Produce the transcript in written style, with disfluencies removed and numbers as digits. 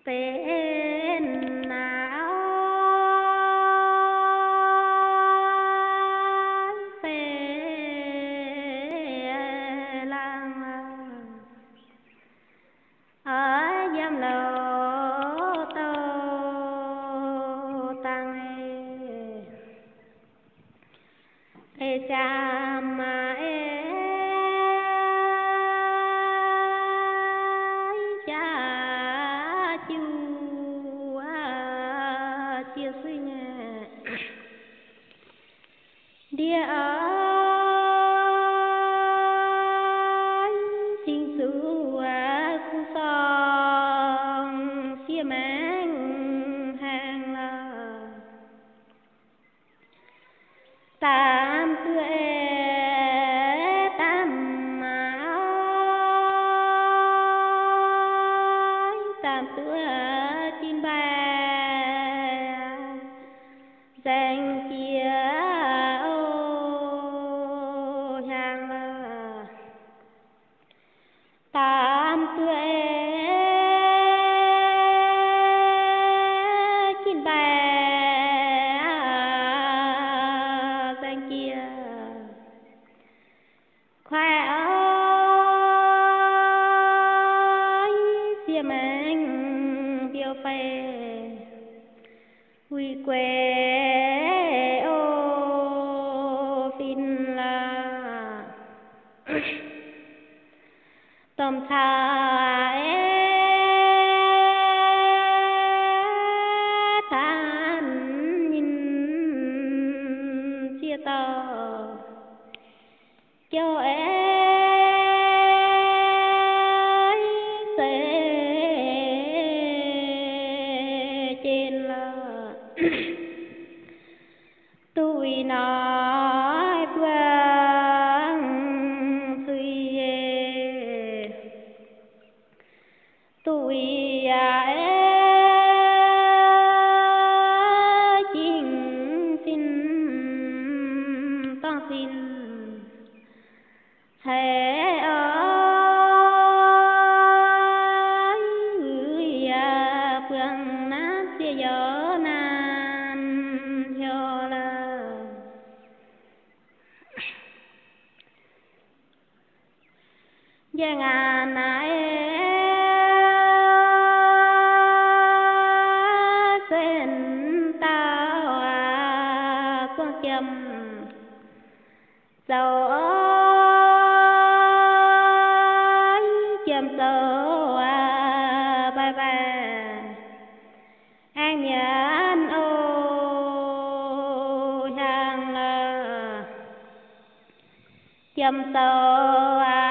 tên nào phê lang ở giam lô tô tăng ê cha mà cha chu chia suy nhẹ địa ơi chính sự khu song xia mang hàng là tam tươi tam tam tươi chim ba danh chia ô hàng là tam tươi chim ba danh chia khoe ơi xia mang tiêu phê quy quê ô phin là tôm tha than nhìn chia tờ cho trên là tôi nói vang suy tôi chính xin tăng xin hãy ơi người phương nát xia gió nan cho là giang nãy sen tao con châm dầu ơi châm tơ bye bye an nhãn ô hàng là châm tơ